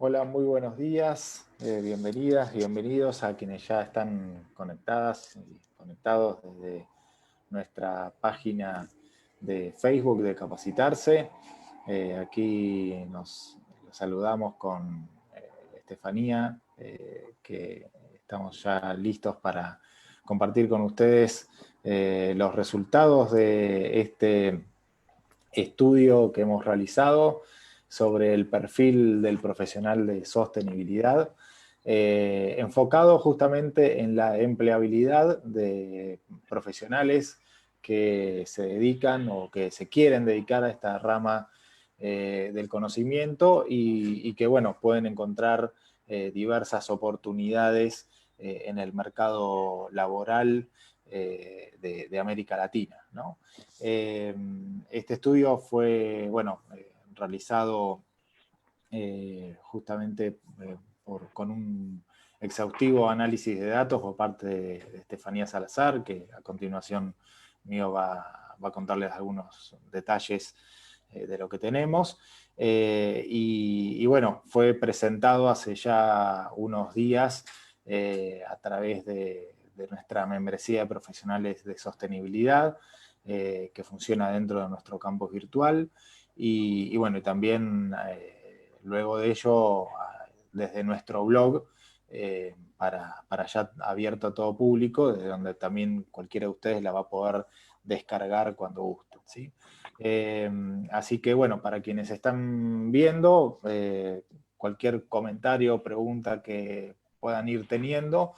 Hola, muy buenos días, bienvenidas, bienvenidos a quienes ya están conectadas y conectados desde nuestra página de Facebook de Capacitarse. Aquí nos saludamos con Estefanía, que estamos ya listos para compartir con ustedes los resultados de este estudio que hemos realizado sobre el perfil del profesional de sostenibilidad, enfocado justamente en la empleabilidad de profesionales que se dedican o que se quieren dedicar a esta rama del conocimiento y que, bueno, pueden encontrar diversas oportunidades en el mercado laboral de América Latina, ¿no? Este estudio fue, bueno, realizado justamente con un exhaustivo análisis de datos por parte de Estefanía Salazar, que a continuación mío va a contarles algunos detalles de lo que tenemos. Y bueno, fue presentado hace ya unos días a través de nuestra membresía de profesionales de sostenibilidad, que funciona dentro de nuestro campus virtual. Y bueno, y también luego de ello, desde nuestro blog, para ya abierto a todo público, desde donde también cualquiera de ustedes la va a poder descargar cuando guste, ¿sí? Así que bueno, para quienes están viendo, cualquier comentario o pregunta que puedan ir teniendo,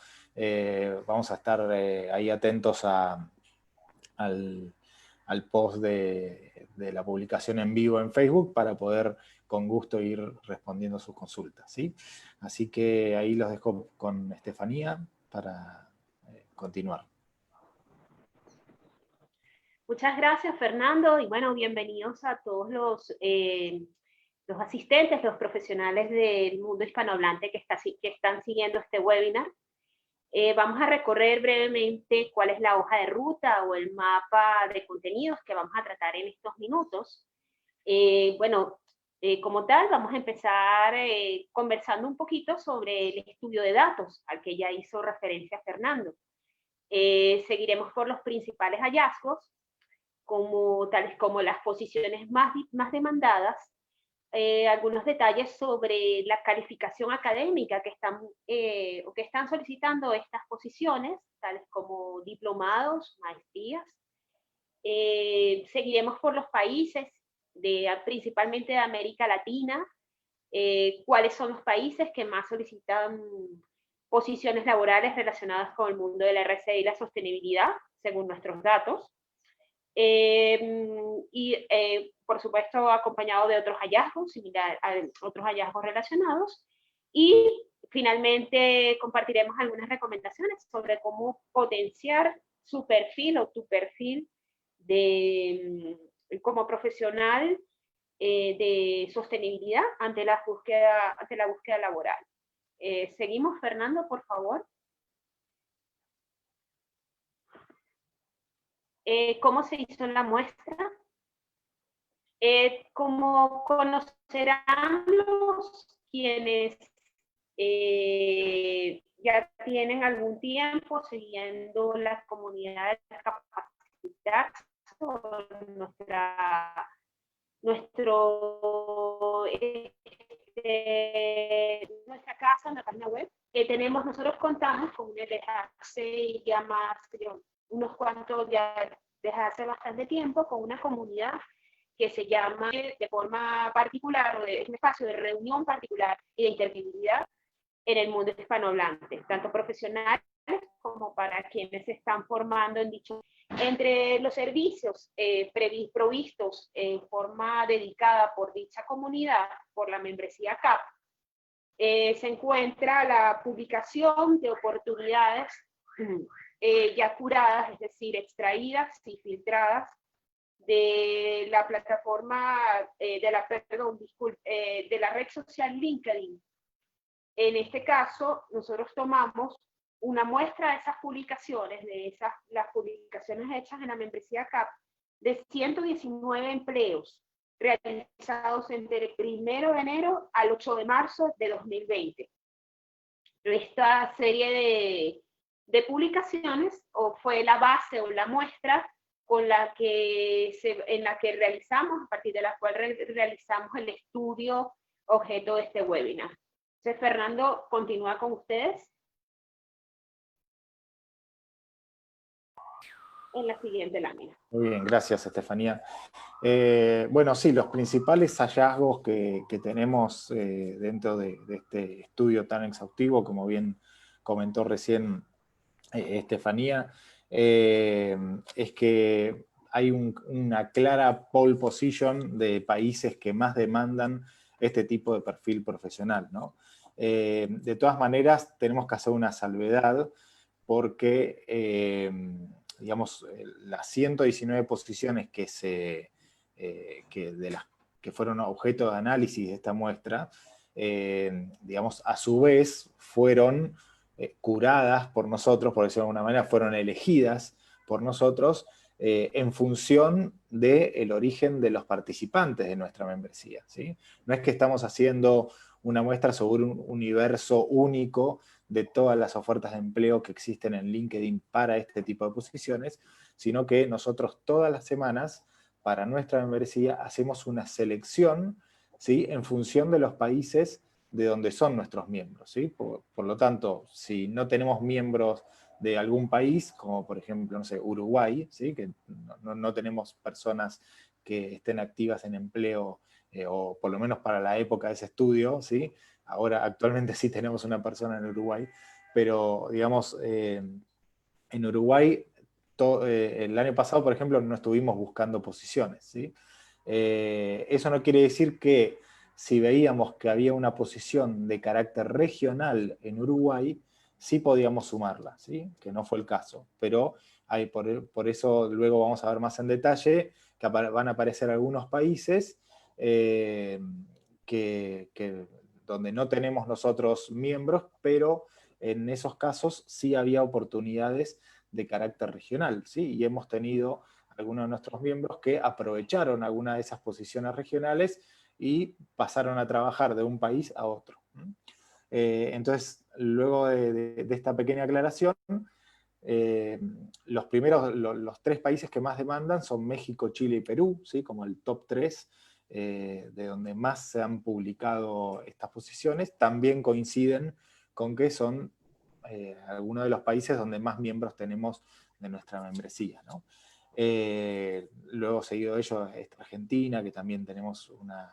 vamos a estar ahí atentos al post de la publicación en vivo en Facebook para poder con gusto ir respondiendo sus consultas, ¿sí? Así que ahí los dejo con Estefanía para continuar. Muchas gracias, Fernando, y bueno, bienvenidos a todos los asistentes, los profesionales del mundo hispanohablante que están siguiendo este webinar. Vamos a recorrer brevemente cuál es la hoja de ruta o el mapa de contenidos que vamos a tratar en estos minutos. Como tal, vamos a empezar conversando un poquito sobre el estudio de datos al que ya hizo referencia Fernando. Seguiremos por los principales hallazgos, tales como las posiciones más demandadas, algunos detalles sobre la calificación académica o que están solicitando estas posiciones, tales como diplomados, maestrías. Seguiremos por los países, principalmente de América Latina, cuáles son los países que más solicitan posiciones laborales relacionadas con el mundo de la RCE y la sostenibilidad, según nuestros datos. Por supuesto, acompañado de otros hallazgos, otros hallazgos relacionados. Y finalmente compartiremos algunas recomendaciones sobre cómo potenciar su perfil o tu perfil como profesional de sostenibilidad ante la búsqueda laboral. Seguimos, Fernando, por favor. ¿Cómo se hizo la muestra? Como conocerán quienes ya tienen algún tiempo siguiendo la comunidad de Capacitar, nuestra casa, en la página web, nosotros contamos con un enlace ya más, unos cuantos ya desde hace bastante tiempo, con una comunidad que se llama de forma particular, o es un espacio de reunión particular y de interactividad en el mundo hispanohablante, tanto profesionales como para quienes se están formando en dicho. Entre los servicios provistos en forma dedicada por dicha comunidad, por la membresía CAP, se encuentra la publicación de oportunidades ya curadas, es decir, extraídas y filtradas de la plataforma, de la red social LinkedIn. En este caso, nosotros tomamos una muestra de esas publicaciones, las publicaciones hechas en la membresía CAP, de 119 empleos realizados entre el 1 de enero al 8 de marzo de 2020. Esta serie de publicaciones fue la base o la muestra en la que realizamos, a partir de la cual realizamos el estudio objeto de este webinar. Entonces, Fernando, continúa con ustedes. En la siguiente lámina. Muy bien, gracias, Estefanía. Bueno, sí, los principales hallazgos que tenemos dentro de este estudio tan exhaustivo, como bien comentó recién Estefanía, es que hay una clara pole position de países que más demandan este tipo de perfil profesional, ¿no? De todas maneras, tenemos que hacer una salvedad porque, digamos, las 119 posiciones de las que fueron objeto de análisis de esta muestra, digamos, a su vez fueron curadas por nosotros, por decirlo de alguna manera, fueron elegidas por nosotros en función del origen de los participantes de nuestra membresía, ¿sí? No es que estamos haciendo una muestra sobre un universo único de todas las ofertas de empleo que existen en LinkedIn para este tipo de posiciones, sino que nosotros todas las semanas, para nuestra membresía, hacemos una selección, ¿sí?, en función de los países de donde son nuestros miembros, ¿sí? Por lo tanto, si no tenemos miembros de algún país, como por ejemplo, no sé, Uruguay, ¿sí?, que no tenemos personas que estén activas en empleo, o por lo menos para la época de ese estudio, ¿sí? Ahora, actualmente sí tenemos una persona en Uruguay, pero digamos, en Uruguay, el año pasado, por ejemplo, no estuvimos buscando posiciones, ¿sí? Eso no quiere decir que si veíamos que había una posición de carácter regional en Uruguay, sí podíamos sumarla, ¿sí? Que no fue el caso. Pero por eso luego vamos a ver más en detalle que van a aparecer algunos países donde no tenemos nosotros miembros, pero en esos casos sí había oportunidades de carácter regional, ¿sí? Y hemos tenido algunos de nuestros miembros que aprovecharon alguna de esas posiciones regionales y pasaron a trabajar de un país a otro. Entonces, luego de esta pequeña aclaración, los tres países que más demandan son México, Chile y Perú, ¿sí?, como el top 3 de donde más se han publicado estas posiciones. También coinciden con que son algunos de los países donde más miembros tenemos de nuestra membresía, ¿no? Luego, seguido de ello, está Argentina, que también tenemos una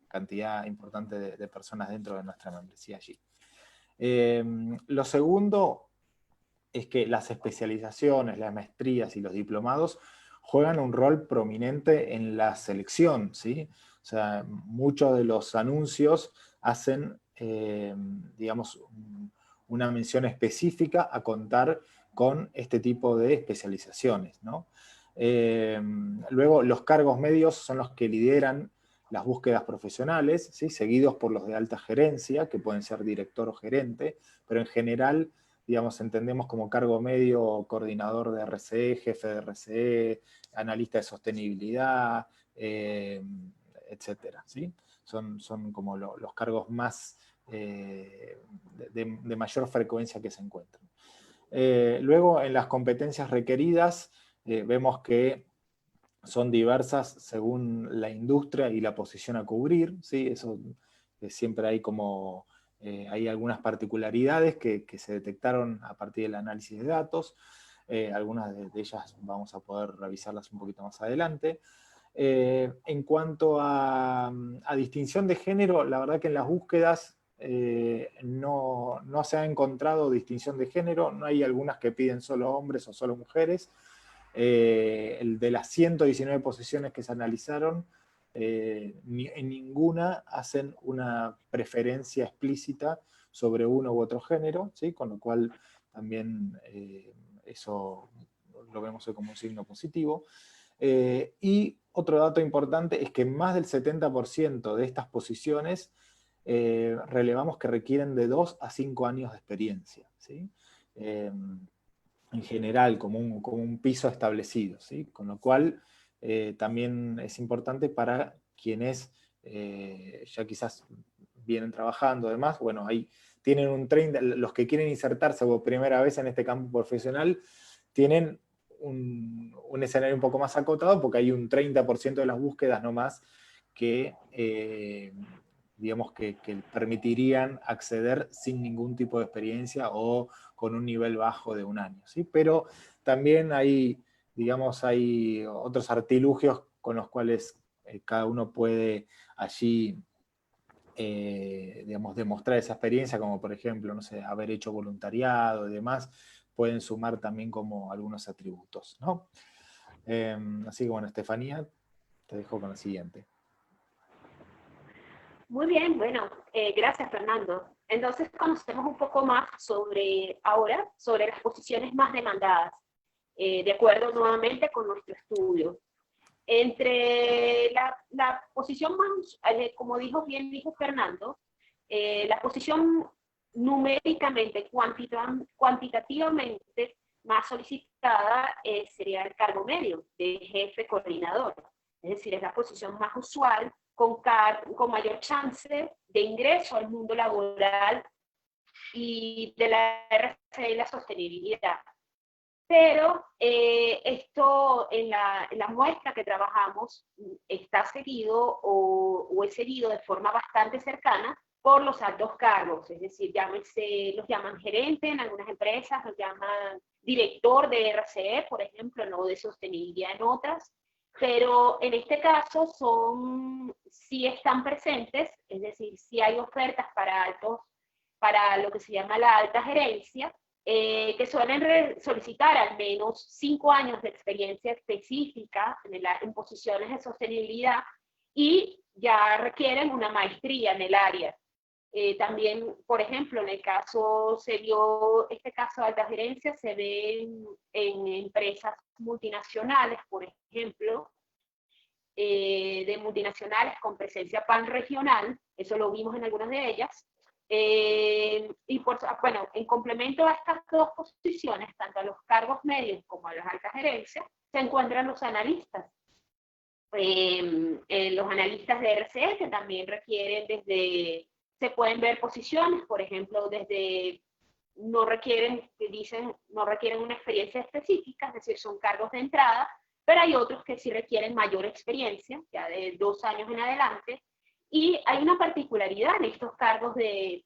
cantidad importante de personas dentro de nuestra membresía allí. Lo segundo es que las especializaciones, las maestrías y los diplomados juegan un rol prominente en la selección, ¿sí? O sea, muchos de los anuncios hacen, digamos, una mención específica a contar con este tipo de especializaciones, ¿no? Luego, los cargos medios son los que lideran las búsquedas profesionales, ¿sí?, seguidos por los de alta gerencia, que pueden ser director o gerente, pero en general, digamos, entendemos como cargo medio coordinador de RCE, jefe de RCE, analista de sostenibilidad, etcétera, ¿sí? Son como los cargos más de mayor frecuencia que se encuentran. Luego, en las competencias requeridas, vemos que son diversas según la industria y la posición a cubrir, ¿sí? Eso siempre hay como... hay algunas particularidades que se detectaron a partir del análisis de datos. Algunas de ellas vamos a poder revisarlas un poquito más adelante. En cuanto a distinción de género, la verdad que en las búsquedas no se ha encontrado distinción de género. No hay algunas que piden solo hombres o solo mujeres. El de las 119 posiciones que se analizaron, en ninguna hacen una preferencia explícita sobre uno u otro género, ¿sí? Con lo cual también eso lo vemos como un signo positivo. Y otro dato importante es que más del 70% de estas posiciones relevamos que requieren de 2 a 5 años de experiencia, ¿sí? En general, como un piso establecido, ¿sí? Con lo cual también es importante para quienes ya quizás vienen trabajando, además, bueno, ahí tienen un 30%, los que quieren insertarse por primera vez en este campo profesional, tienen un escenario un poco más acotado, porque hay un 30% de las búsquedas no más que, digamos, que permitirían acceder sin ningún tipo de experiencia o con un nivel bajo de un año, ¿sí? Pero también hay, digamos, hay otros artilugios con los cuales cada uno puede allí, digamos, demostrar esa experiencia, como por ejemplo, no sé, haber hecho voluntariado y demás, pueden sumar también como algunos atributos, ¿no? Así que bueno, Estefanía, te dejo con la siguiente. Muy bien, bueno, gracias Fernando. Entonces conocemos un poco más sobre ahora, sobre las posiciones más demandadas, de acuerdo nuevamente con nuestro estudio. Entre la posición más, como bien dijo Fernando, la posición numéricamente, cuantitativamente más solicitada sería el cargo medio de jefe coordinador. Es decir, es la posición más usual, con mayor chance de ingreso al mundo laboral y de la RCE y la sostenibilidad. Pero esto en la muestra que trabajamos está seguido o es seguido de forma bastante cercana por los altos cargos, es decir, los llaman gerente en algunas empresas, los llaman director de RCE, por ejemplo, no de sostenibilidad en otras, pero en este caso sí están presentes, es decir, sí hay ofertas para lo que se llama la alta gerencia, que suelen solicitar al menos 5 años de experiencia específica en posiciones de sostenibilidad y ya requieren una maestría en el área. También, por ejemplo, este caso de alta gerencia se ve en empresas multinacionales, por ejemplo, de multinacionales con presencia panregional, eso lo vimos en algunas de ellas, bueno, en complemento a estas dos posiciones, tanto a los cargos medios como a las altas gerencias, se encuentran los analistas. Los analistas de RCE que también requieren se pueden ver posiciones, por ejemplo, no requieren una experiencia específica, es decir, son cargos de entrada, pero hay otros que sí requieren mayor experiencia, ya de 2 años en adelante, y hay una particularidad en estos cargos de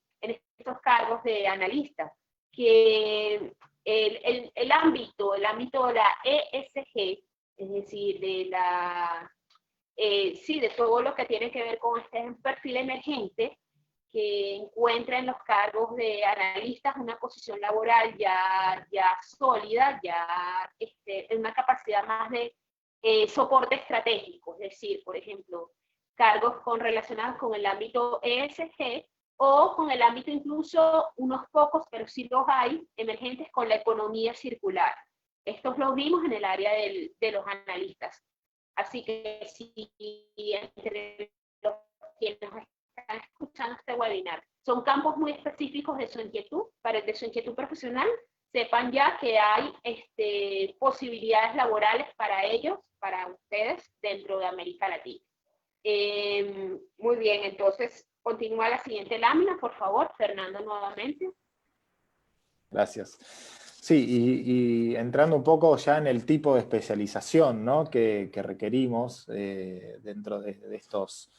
analista, que el ámbito de la ESG, es decir, de todo lo que tiene que ver con este perfil emergente, que encuentra en los cargos de analistas una posición laboral ya sólida, en una capacidad más de soporte estratégico, es decir, por ejemplo, cargos relacionados con el ámbito ESG o con el ámbito incluso unos pocos, pero sí los hay, emergentes con la economía circular. Estos los vimos en el área de los analistas. Así que si entre los quienes están escuchando este webinar son campos muy específicos de su inquietud, de su inquietud profesional, sepan ya que hay posibilidades laborales para ellos, para ustedes, dentro de América Latina. Muy bien, entonces continúa la siguiente lámina, por favor, Fernando, nuevamente. Gracias. Sí, y entrando un poco ya en el tipo de especialización, ¿no?, que requerimos dentro de estos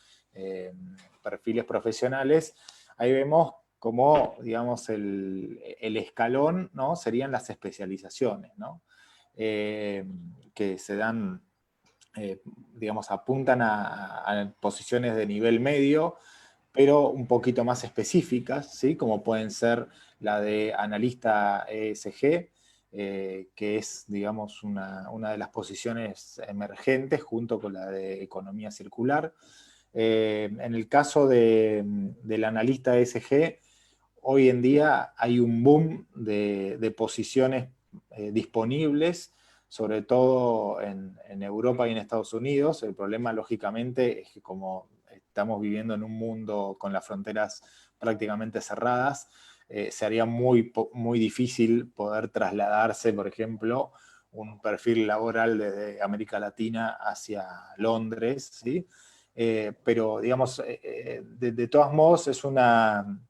perfiles profesionales, ahí vemos como, digamos, el escalón, ¿no?, serían las especializaciones, ¿no?, que se dan, digamos, apuntan a posiciones de nivel medio, pero un poquito más específicas, ¿sí?, como pueden ser la de analista ESG, que es, digamos, una de las posiciones emergentes junto con la de economía circular. En el caso del analista ESG, hoy en día hay un boom de posiciones disponibles, sobre todo en Europa y en Estados Unidos. El problema, lógicamente, es que como estamos viviendo en un mundo con las fronteras prácticamente cerradas, se haría muy difícil poder trasladarse, por ejemplo, un perfil laboral desde América Latina hacia Londres, ¿sí? Pero digamos, de todos modos es una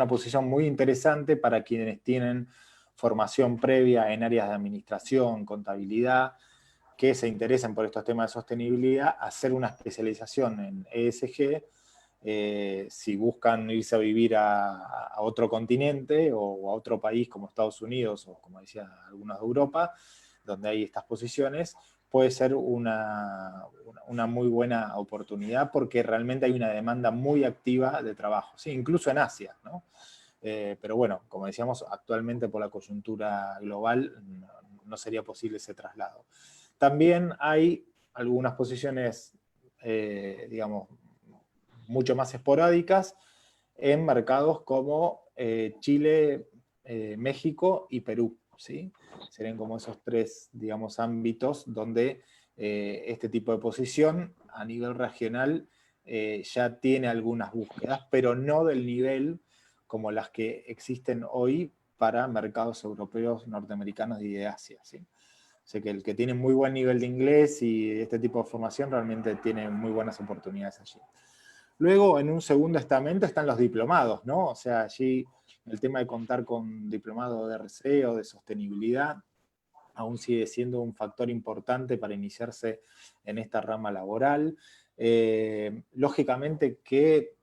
posición muy interesante para quienes tienen formación previa en áreas de administración, contabilidad, que se interesen por estos temas de sostenibilidad, hacer una especialización en ESG, si buscan irse a vivir a otro continente o a otro país como Estados Unidos o como decía algunos de Europa, donde hay estas posiciones, puede ser una muy buena oportunidad porque realmente hay una demanda muy activa de trabajo, ¿sí? Incluso en Asia, ¿no? Pero bueno, como decíamos, actualmente por la coyuntura global no sería posible ese traslado. También hay algunas posiciones, digamos, mucho más esporádicas en mercados como Chile, México y Perú, ¿sí? Serían como esos tres, digamos, ámbitos donde este tipo de posición a nivel regional ya tiene algunas búsquedas, pero no del nivel como las que existen hoy para mercados europeos, norteamericanos y de Asia, ¿sí? O sea que el que tiene muy buen nivel de inglés y este tipo de formación realmente tiene muy buenas oportunidades allí. Luego, en un segundo estamento están los diplomados, ¿no? O sea, allí el tema de contar con diplomado de RC o de sostenibilidad aún sigue siendo un factor importante para iniciarse en esta rama laboral. Lógicamente que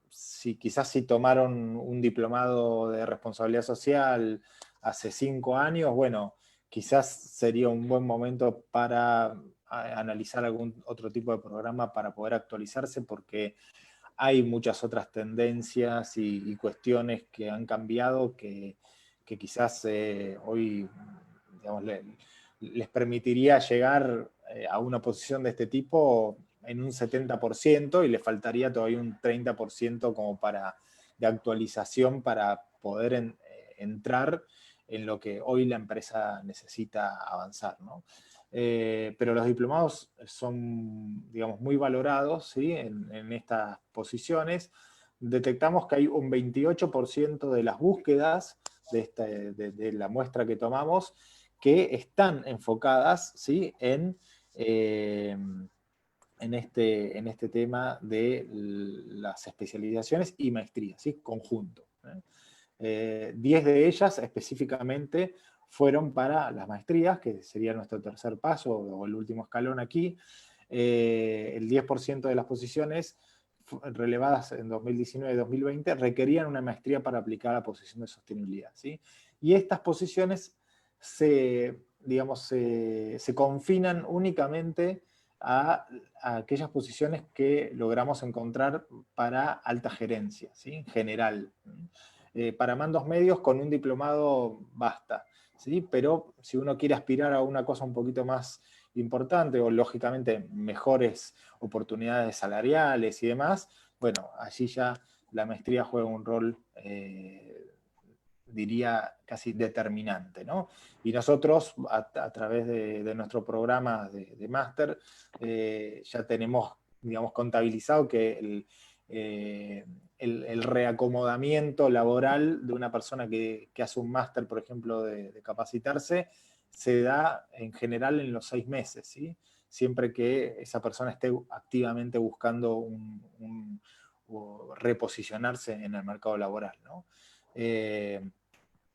quizás si tomaron un diplomado de responsabilidad social hace 5 años, bueno, quizás sería un buen momento para analizar algún otro tipo de programa para poder actualizarse, porque hay muchas otras tendencias y cuestiones que han cambiado que quizás hoy, digamos, les permitiría llegar a una posición de este tipo en un 70% y le faltaría todavía un 30% como de actualización para poder entrar en lo que hoy la empresa necesita avanzar, ¿no? Pero los diplomados son, digamos, muy valorados, ¿sí? en estas posiciones. Detectamos que hay un 28% de las búsquedas de la muestra que tomamos que están enfocadas, ¿sí? en este tema de las especializaciones y maestrías, ¿sí? Conjunto. 10 de ellas específicamente fueron para las maestrías, que sería nuestro tercer paso o el último escalón aquí. El 10% de las posiciones relevadas en 2019 y 2020 requerían una maestría para aplicar a la posición de sostenibilidad, ¿sí? Y estas posiciones digamos, se confinan únicamente a aquellas posiciones que logramos encontrar para alta gerencia, ¿sí? En general. Para mandos medios con un diplomado basta, ¿sí? Pero si uno quiere aspirar a una cosa un poquito más importante o lógicamente mejores oportunidades salariales y demás, bueno, allí ya la maestría juega un rol, diría, casi determinante, ¿no? Y nosotros, a través de nuestro programa de máster, ya tenemos, digamos, contabilizado que el reacomodamiento laboral de una persona que hace un máster, por ejemplo, de capacitarse, se da en general en los 6 meses, ¿sí? Siempre que esa persona esté activamente buscando o reposicionarse en el mercado laboral, ¿no?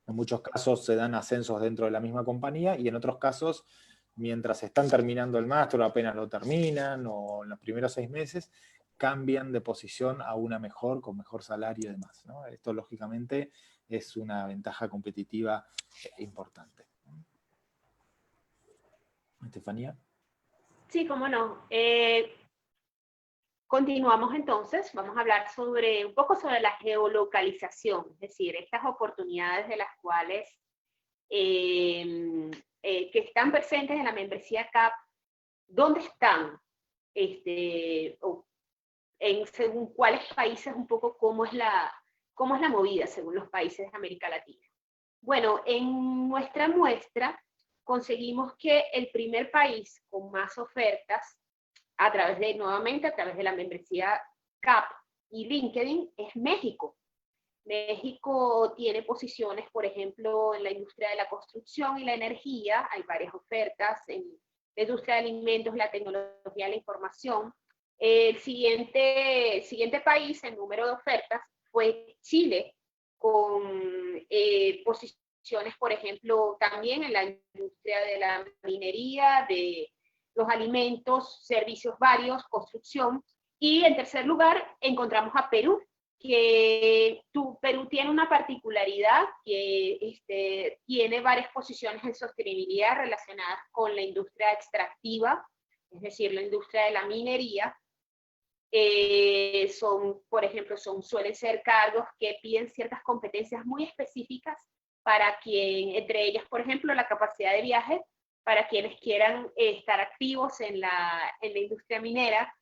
En muchos casos se dan ascensos dentro de la misma compañía y en otros casos, mientras están terminando el máster o apenas lo terminan o en los primeros 6 meses, cambian de posición a una mejor, con mejor salario y demás, ¿no? Esto lógicamente es una ventaja competitiva importante. Estefanía. Sí, cómo no. Continuamos entonces, vamos a hablar un poco sobre la geolocalización, es decir, estas oportunidades de las cuales que están presentes en la membresía CAP, ¿dónde están? Según cuáles países, un poco cómo es la movida según los países de América Latina. Bueno, en nuestra muestra conseguimos que el primer país con más ofertas nuevamente a través de la membresía CAP y LinkedIn es México. México tiene posiciones, por ejemplo, en la industria de la construcción y la energía, hay varias ofertas en la industria de alimentos, la tecnología, la información. El siguiente país en número de ofertas fue Chile, con posiciones, por ejemplo, también en la industria de la minería, de los alimentos, servicios varios, construcción. Y en tercer lugar encontramos a Perú, que Perú tiene una particularidad que tiene varias posiciones en sostenibilidad relacionadas con la industria extractiva, es decir, la industria de la minería. Por ejemplo, suelen ser cargos que piden ciertas competencias muy específicas para entre ellas, por ejemplo, la capacidad de viaje, para quienes quieran estar activos en la industria minera.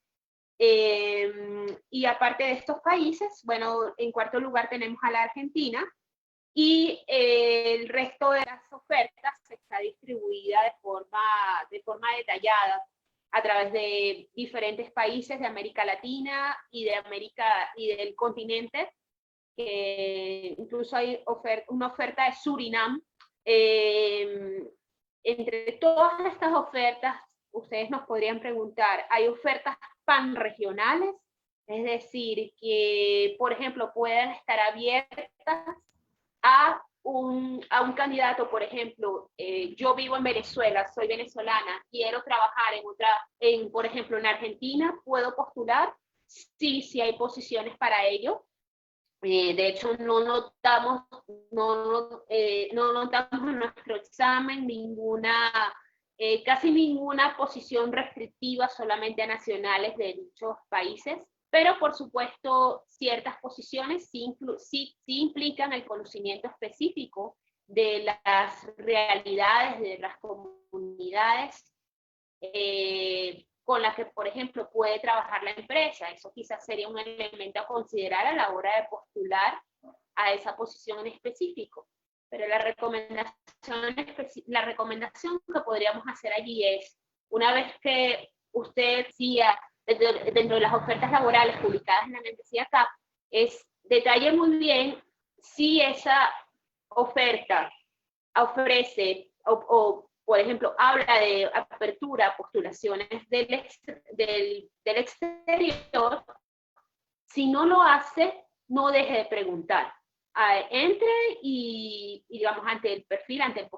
Y aparte de estos países, bueno, en cuarto lugar tenemos a la Argentina, y el resto de las ofertas está distribuida de forma detallada a través de diferentes países de América Latina y del continente, que incluso hay una oferta de Surinam. Entre todas estas ofertas, ustedes nos podrían preguntar, ¿hay ofertas panregionales? Es decir, que, por ejemplo, puedan estar abiertas a un candidato, por ejemplo, yo vivo en Venezuela, soy venezolana, quiero trabajar por ejemplo, en Argentina, ¿puedo postular? Sí hay posiciones para ello. De hecho, no notamos en nuestro examen casi ninguna posición restrictiva solamente a nacionales de dichos países, pero por supuesto ciertas posiciones sí implican el conocimiento específico de las realidades de las comunidades con las que, por ejemplo, puede trabajar la empresa. Eso quizás sería un elemento a considerar a la hora de postular a esa posición en específico. Pero la recomendación que podríamos hacer allí es, una vez que usted decía dentro de las ofertas laborales publicadas en la membresía CAP, detalle muy bien si esa oferta ofrece por ejemplo, habla de apertura a postulaciones del exterior. Si no lo hace, no deje de preguntar. Entre y, digamos, ante el perfil, ante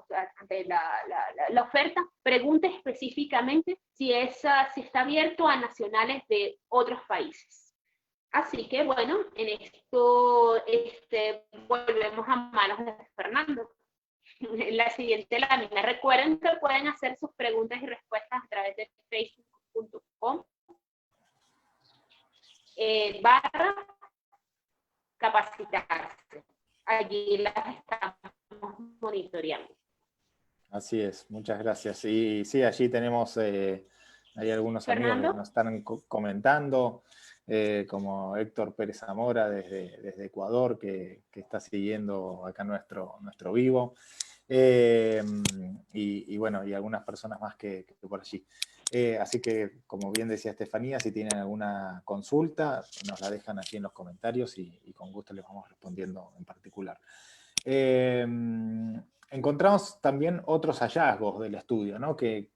la oferta, pregunte específicamente si está abierto a nacionales de otros países. Así que, bueno, en esto volvemos a manos de Fernando. La siguiente lámina. Recuerden que pueden hacer sus preguntas y respuestas a través de facebook.com barra capacitarse. Allí las estamos monitoreando. Así es, muchas gracias. Y sí, allí tenemos, hay algunos Fernando, amigos que nos están comentando, como Héctor Pérez Zamora desde Ecuador, que está siguiendo acá nuestro vivo. Y bueno, y algunas personas más que por allí. Así que, como bien decía Estefanía, si tienen alguna consulta, nos la dejan aquí en los comentarios y con gusto les vamos respondiendo en particular. Encontramos también otros hallazgos del estudio, ¿no? que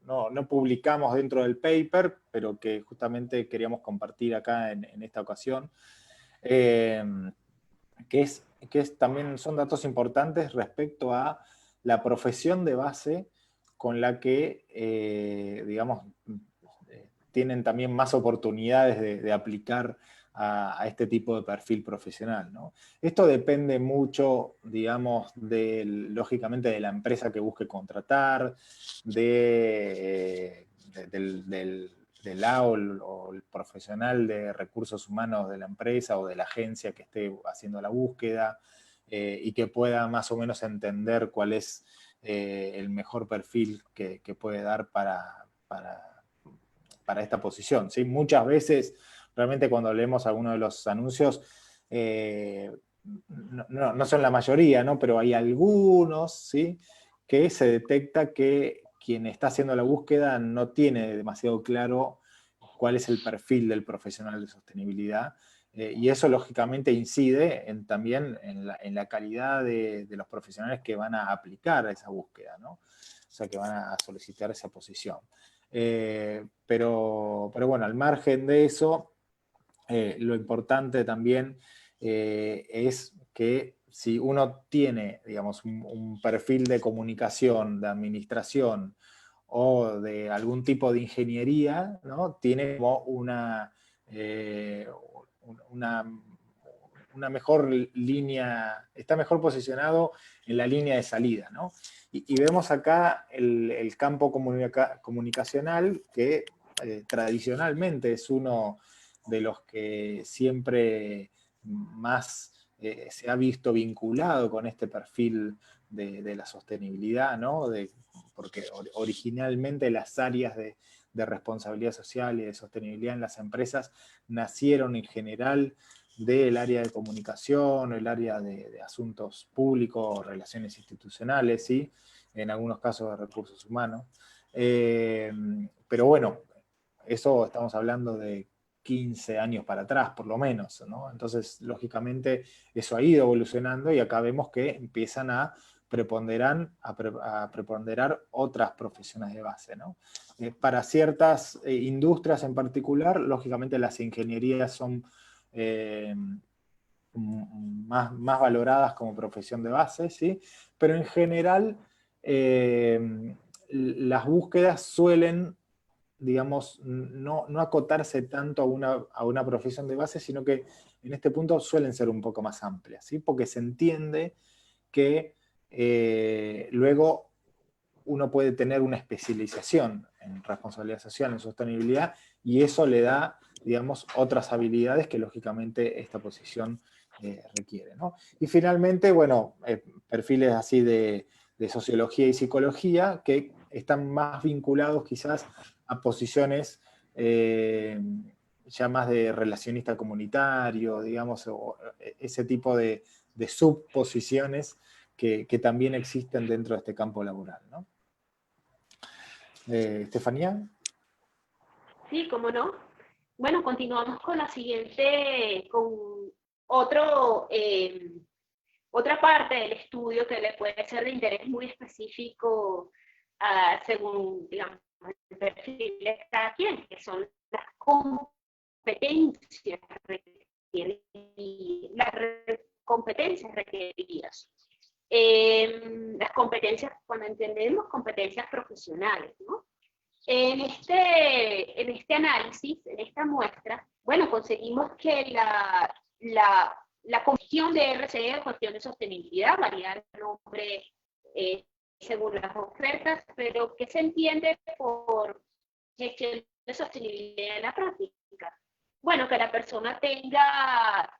no publicamos dentro del paper, pero que justamente queríamos compartir acá en esta ocasión, que también son datos importantes respecto a la profesión de base con la que, digamos, tienen también más oportunidades de aplicar a este tipo de perfil profesional, ¿no? Esto depende mucho, digamos, lógicamente de la empresa que busque contratar, del AOL o el profesional de recursos humanos de la empresa o de la agencia que esté haciendo la búsqueda y que pueda más o menos entender cuál es el mejor perfil que puede dar para esta posición, ¿sí? Muchas veces, realmente cuando leemos algunos de los anuncios, no son la mayoría, ¿no? Pero hay algunos, ¿sí? Que se detecta que quien está haciendo la búsqueda no tiene demasiado claro cuál es el perfil del profesional de sostenibilidad Y eso lógicamente incide también en la calidad de los profesionales que van a aplicar esa búsqueda, ¿no? O sea, que van a solicitar esa posición. Pero bueno, al margen de eso, lo importante también es que si uno tiene, digamos, un perfil de comunicación, de administración o de algún tipo de ingeniería, ¿no? Tiene como una, una mejor línea, está mejor posicionado en la línea de salida, ¿no? Y vemos acá el campo comunicacional que tradicionalmente es uno de los que siempre más se ha visto vinculado con este perfil de la sostenibilidad, ¿no? Porque originalmente las áreas de responsabilidad social y de sostenibilidad en las empresas nacieron en general del área de comunicación, el área de asuntos públicos, relaciones institucionales, ¿sí? En algunos casos de recursos humanos. Pero bueno, eso estamos hablando de 15 años para atrás, por lo menos, ¿no? Entonces, lógicamente, eso ha ido evolucionando y acá vemos que empiezan a preponderar otras profesiones de base, ¿no? Para ciertas industrias en particular, lógicamente las ingenierías son más valoradas como profesión de base, ¿sí? Pero en general las búsquedas suelen, digamos, no acotarse tanto a una profesión de base, sino que en este punto suelen ser un poco más amplias, ¿sí? Porque se entiende que luego uno puede tener una especialización en responsabilidad social, en sostenibilidad, y eso le da, digamos, otras habilidades que lógicamente esta posición requiere, ¿no? Y finalmente, bueno, perfiles así de sociología y psicología que están más vinculados quizás a posiciones ya más de relacionista comunitario, digamos, o ese tipo de subposiciones que también existen dentro de este campo laboral, ¿no? Estefanía. Sí, cómo no. Bueno, continuamos con la siguiente, con otro, otra parte del estudio que le puede ser de interés muy específico según, digamos, el perfil de cada quien, que son las competencias requeridas. Competencias requeridas. Las competencias, cuando entendemos competencias profesionales, ¿no? En este análisis, en esta muestra, bueno, conseguimos que la comisión de RCE, cuestión de sostenibilidad, varía el nombre según las ofertas, pero ¿qué se entiende por gestión de sostenibilidad en la práctica? Bueno, que la persona tenga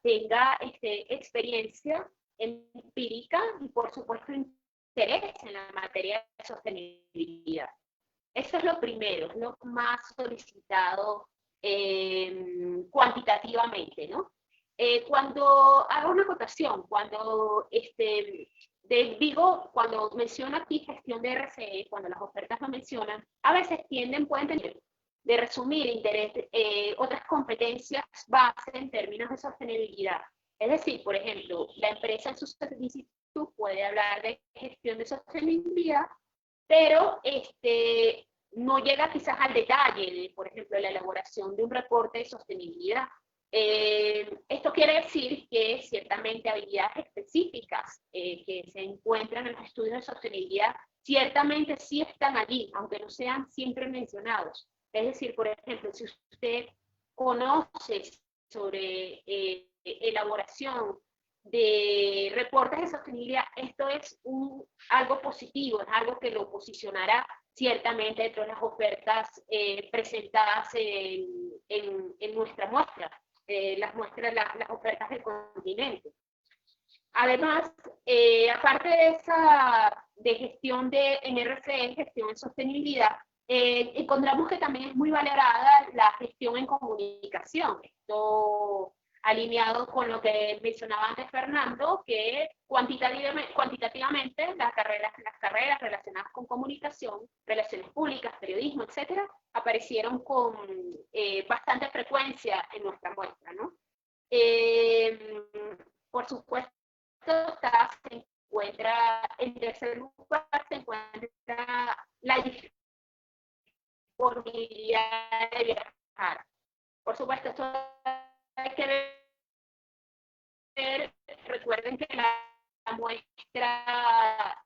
experiencia empírica y, por supuesto, interés en la materia de sostenibilidad. Eso es lo primero, es lo más solicitado cuantitativamente, ¿no? Cuando hago una acotación, cuando digo, cuando menciono aquí gestión de RCE, cuando las ofertas lo mencionan, a veces pueden tener de resumir otras competencias base en términos de sostenibilidad. Es decir, por ejemplo, la empresa en su solicitud puede hablar de gestión de sostenibilidad, pero no llega quizás al detalle de, por ejemplo, la elaboración de un reporte de sostenibilidad. Esto quiere decir que ciertamente habilidades específicas que se encuentran en los estudios de sostenibilidad ciertamente sí están allí, aunque no sean siempre mencionados. Es decir, por ejemplo, si usted conoce sobre elaboración de reportes de sostenibilidad, esto es algo positivo, es algo que lo posicionará ciertamente dentro de las ofertas presentadas en nuestra muestra, las ofertas del continente. Además, aparte de esa de gestión en RCE, gestión en sostenibilidad, encontramos que también es muy valorada la gestión en comunicación. Esto alineado con lo que mencionaba antes Fernando, que cuantitativamente las carreras relacionadas con comunicación, relaciones públicas, periodismo, etcétera, aparecieron con bastante frecuencia en nuestra muestra, ¿no? Por supuesto, se encuentra, en tercer lugar, se encuentra la disponibilidad de viajar. Por supuesto, esto hay que ver. Recuerden que la muestra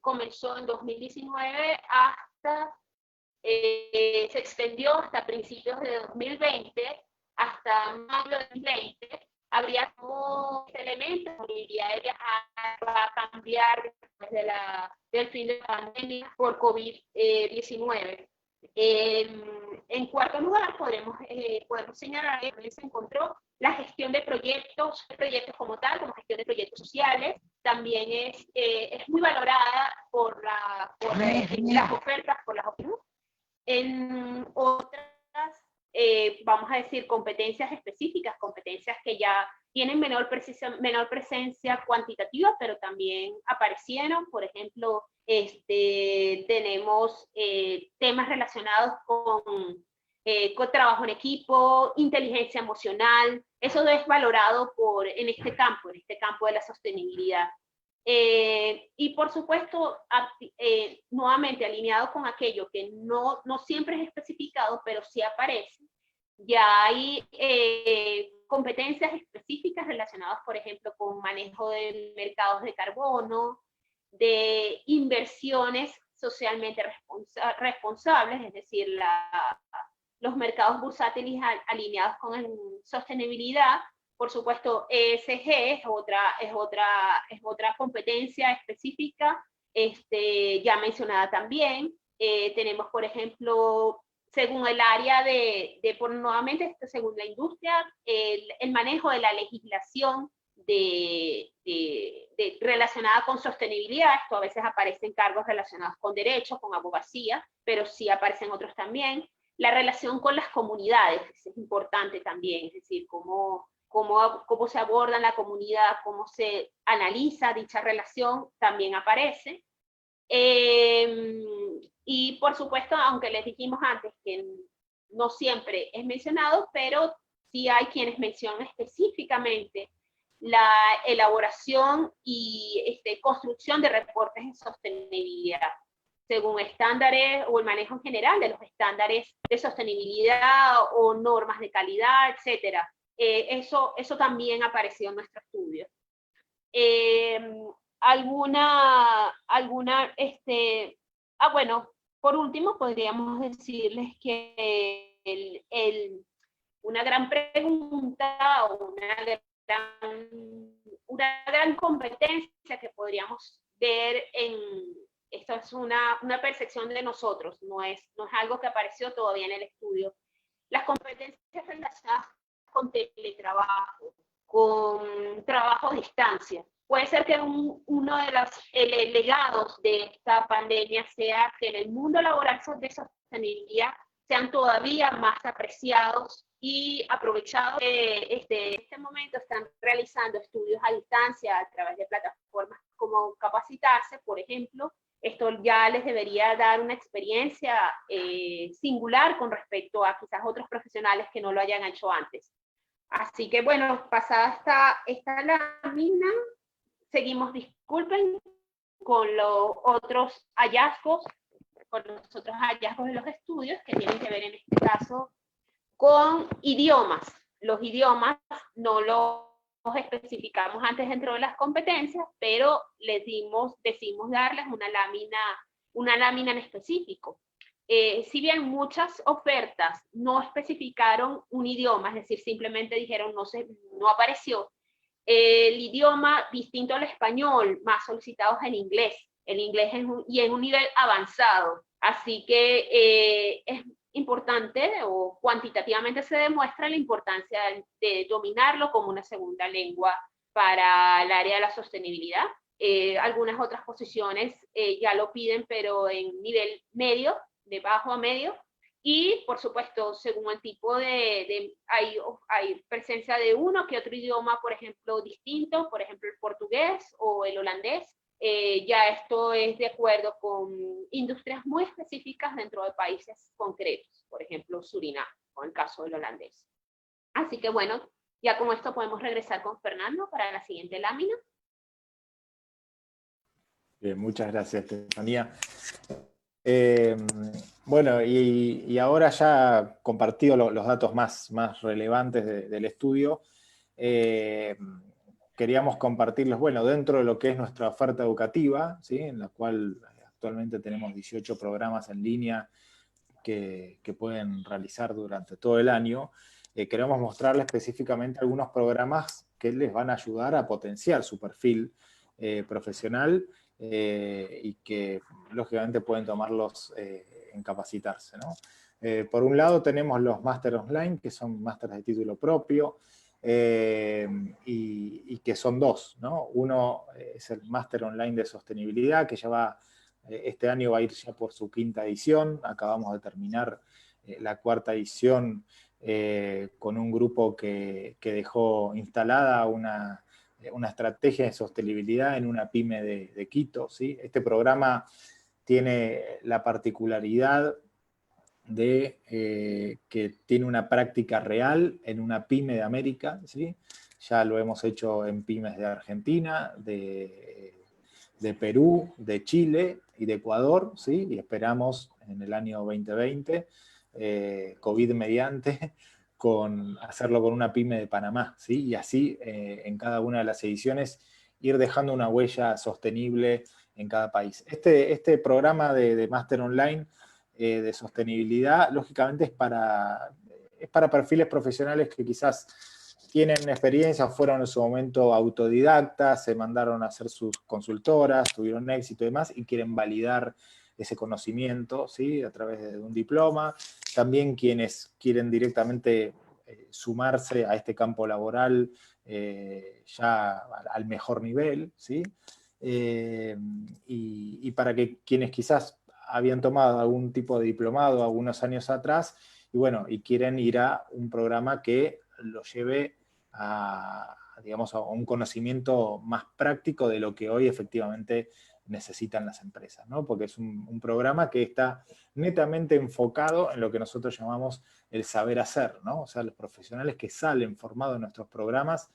comenzó en 2019 hasta, se extendió hasta principios de 2020, hasta mayo de 2020. Habría como elementos de movilidad de viajar va a cambiar después del fin de la pandemia por COVID-19. En cuarto lugar, podemos señalar que se encontró la gestión de proyectos como tal, como gestión de proyectos sociales. También es muy valorada por las ofertas, por las opciones. En otras, vamos a decir, competencias específicas, competencias que ya tienen menor presencia cuantitativa, pero también aparecieron. Por ejemplo, tenemos temas relacionados con trabajo en equipo, inteligencia emocional. Eso es valorado en este campo de la sostenibilidad. Y por supuesto, nuevamente alineado con aquello que no siempre es especificado, pero sí aparece, ya hay competencias específicas relacionadas, por ejemplo, con manejo de mercados de carbono, de inversiones socialmente responsables, es decir, los mercados bursátiles alineados con sostenibilidad. Por supuesto, ESG es otra competencia específica, ya mencionada también. Tenemos, por ejemplo, según el área nuevamente, según la industria, el manejo de la legislación relacionada con sostenibilidad. Esto a veces aparece en cargos relacionados con derecho, con abogacía, pero sí aparecen otros también. La relación con las comunidades es importante también, es decir, cómo se aborda en la comunidad, cómo se analiza dicha relación, también aparece. Y por supuesto, aunque les dijimos antes que no siempre es mencionado, pero sí hay quienes mencionan específicamente la elaboración y construcción de reportes de sostenibilidad, según estándares o el manejo en general de los estándares de sostenibilidad o normas de calidad, etcétera. Eso también apareció en nuestro estudio. Bueno, por último podríamos decirles que una gran pregunta o una gran competencia que podríamos ver esto es una percepción de nosotros, no es algo que apareció todavía en el estudio. Las competencias relacionadas con teletrabajo, con trabajo a distancia. Puede ser que uno de los legados de esta pandemia sea que en el mundo laboral de sostenibilidad sean todavía más apreciados y aprovechados. En este momento están realizando estudios a distancia a través de plataformas como Capacitarse, por ejemplo. Esto ya les debería dar una experiencia singular con respecto a quizás otros profesionales que no lo hayan hecho antes. Así que bueno, pasada esta lámina, seguimos, disculpen, con los otros hallazgos, de los estudios que tienen que ver en este caso con idiomas. Los idiomas no los especificamos antes dentro de las competencias, pero decidimos darles una lámina en específico. Si bien muchas ofertas no especificaron un idioma, es decir, simplemente dijeron no apareció, el idioma distinto al español, más solicitados en inglés. El inglés y en un nivel avanzado. Así que es importante o cuantitativamente se demuestra la importancia de dominarlo como una segunda lengua para el área de la sostenibilidad. Algunas otras posiciones ya lo piden, pero en nivel medio, de bajo a medio. Y, por supuesto, según el tipo hay presencia de uno que otro idioma, por ejemplo, distinto, por ejemplo, el portugués o el holandés. Ya esto es de acuerdo con industrias muy específicas dentro de países concretos, por ejemplo, Surinam, o el caso del holandés. Así que, bueno, Ya con esto podemos regresar con Fernando para la siguiente lámina. Bien, muchas gracias, Estefanía. Bueno, y ahora ya compartido los datos más relevantes del estudio, queríamos compartirlos, bueno, dentro de lo que es nuestra oferta educativa, ¿sí? En la cual actualmente tenemos 18 programas en línea que pueden realizar durante todo el año. Queremos mostrarles específicamente algunos programas que les van a ayudar a potenciar su perfil profesional y que lógicamente pueden tomarlos en capacitarse, ¿no? Por un lado tenemos los máster online, que son másteres de título propio, y que son dos, ¿no? Uno es el máster online de sostenibilidad, que ya va, este año va a ir ya por su quinta edición. Acabamos de terminar la cuarta edición con un grupo que dejó instalada una estrategia de sostenibilidad en una pyme de Quito, ¿sí? Este programa tiene la particularidad de que tiene una práctica real en una pyme de América, ¿sí? Ya lo hemos hecho en pymes de Argentina, de Perú, de Chile y de Ecuador, ¿sí? Y esperamos en el año 2020, COVID mediante, hacerlo con una pyme de Panamá, ¿sí? Y así en cada una de las ediciones ir dejando una huella sostenible en cada país. Este programa de Máster Online de sostenibilidad, lógicamente es para perfiles profesionales que quizás tienen experiencia, fueron en su momento autodidactas, se mandaron a hacer sus consultoras, tuvieron éxito y demás, y quieren validar ese conocimiento, ¿sí? A través de un diploma. También quienes quieren directamente sumarse a este campo laboral ya al mejor nivel, ¿sí? Y para que quienes quizás habían tomado algún tipo de diplomado algunos años atrás, y bueno, y quieren ir a un programa que lo lleve digamos, a un conocimiento más práctico de lo que hoy efectivamente necesitan las empresas, ¿no? Porque es un programa que está netamente enfocado en lo que nosotros llamamos el saber hacer, ¿no? O sea, los profesionales que salen formados en nuestros programas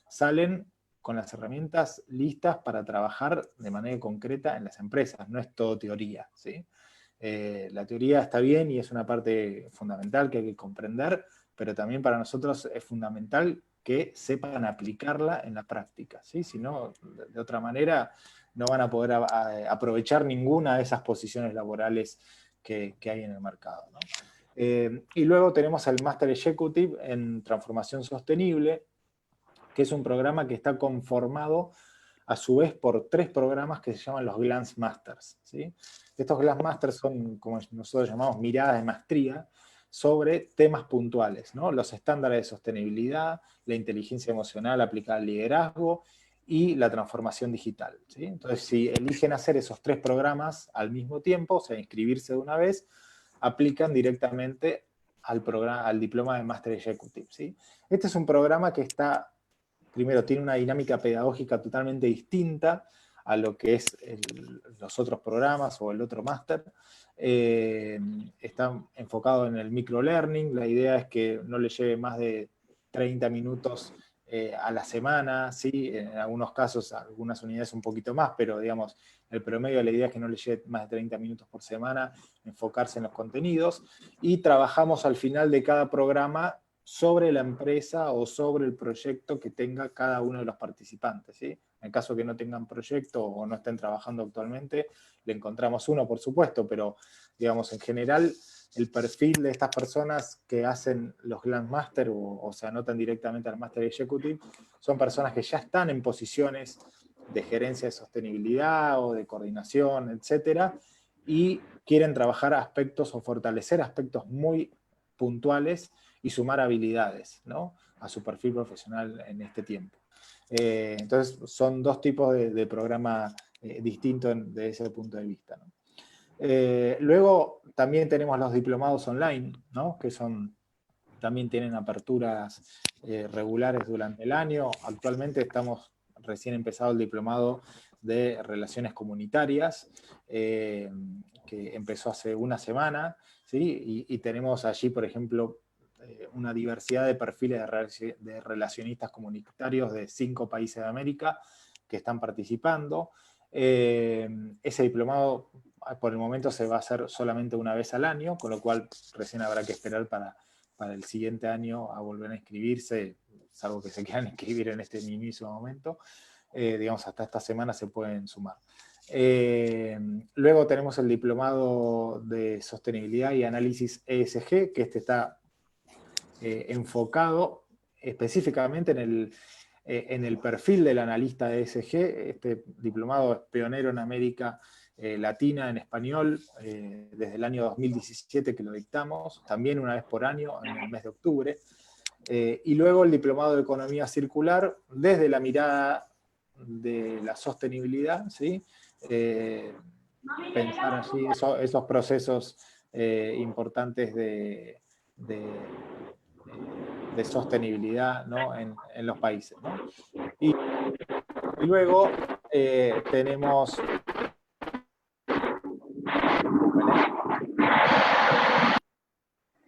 salen con las herramientas listas para trabajar de manera concreta en las empresas, no es todo teoría, ¿sí? La teoría está bien y es una parte fundamental que hay que comprender, pero también para nosotros es fundamental que sepan aplicarla en la práctica, ¿sí? Si no, de otra manera, no van a poder aprovechar ninguna de esas posiciones laborales que hay en el mercado, ¿no? Y luego tenemos el Master Executive en Transformación Sostenible, que es un programa que está conformado a su vez por 3 programas que se llaman los Glance Masters, ¿sí? Estos Glance Masters son, como nosotros llamamos, miradas de maestría sobre temas puntuales, ¿no? Los estándares de sostenibilidad, la inteligencia emocional aplicada al liderazgo y la transformación digital, ¿sí? Entonces, si eligen hacer esos 3 programas al mismo tiempo, o sea, inscribirse de una vez, aplican directamente al diploma de Master Executive, ¿sí? Este es un programa que está, primero, tiene una dinámica pedagógica totalmente distinta a lo que es los otros programas o el otro máster. Está enfocado en el microlearning. La idea es que no le lleve más de 30 minutos a la semana, ¿sí? En algunos casos, algunas unidades un poquito más, pero digamos, el promedio de la idea es que no le lleve más de 30 minutos por semana, enfocarse en los contenidos, y trabajamos al final de cada programa sobre la empresa o sobre el proyecto que tenga cada uno de los participantes, ¿sí? En caso que no tengan proyecto o no estén trabajando actualmente, le encontramos uno, por supuesto, pero digamos, en general, el perfil de estas personas que hacen los Glance Master o se anotan directamente al Master Executive son personas que ya están en posiciones de gerencia de sostenibilidad o de coordinación, etcétera, y quieren trabajar aspectos o fortalecer aspectos muy puntuales y sumar habilidades, ¿no?, a su perfil profesional en este tiempo. Entonces, son 2 tipos de programa distintos desde ese punto de vista, ¿no? Luego, también tenemos los diplomados online, ¿no?, que también tienen aperturas regulares durante el año. Actualmente estamos recién empezado el diplomado de Relaciones Comunitarias, que empezó hace una semana, ¿sí? Y tenemos allí, por ejemplo, una diversidad de perfiles de relacionistas comunitarios de 5 países de América que están participando. Ese diplomado por el momento se va a hacer solamente una vez al año, con lo cual recién habrá que esperar para el siguiente año a volver a inscribirse, salvo que se quieran inscribir en este mismo momento. Digamos, hasta esta semana se pueden sumar. Luego tenemos el diplomado de sostenibilidad y análisis ESG, que está enfocado específicamente en el perfil del analista ESG. Este diplomado es pionero en América Latina en español, desde el año 2017 que lo dictamos, también una vez por año en el mes de octubre. Y luego el diplomado de economía circular, desde la mirada de la sostenibilidad, ¿sí? Pensar allí esos procesos importantes de sostenibilidad, ¿no? en los países, ¿no? Y luego tenemos...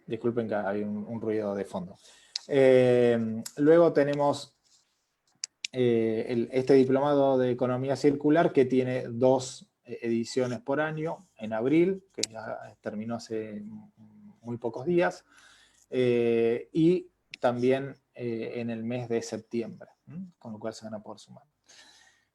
Disculpen que hay un ruido de fondo. Luego tenemos este diplomado de economía circular, que tiene 2 ediciones por año, en abril, que ya terminó hace muy pocos días, y también en el mes de septiembre, con lo cual se van a poder sumar.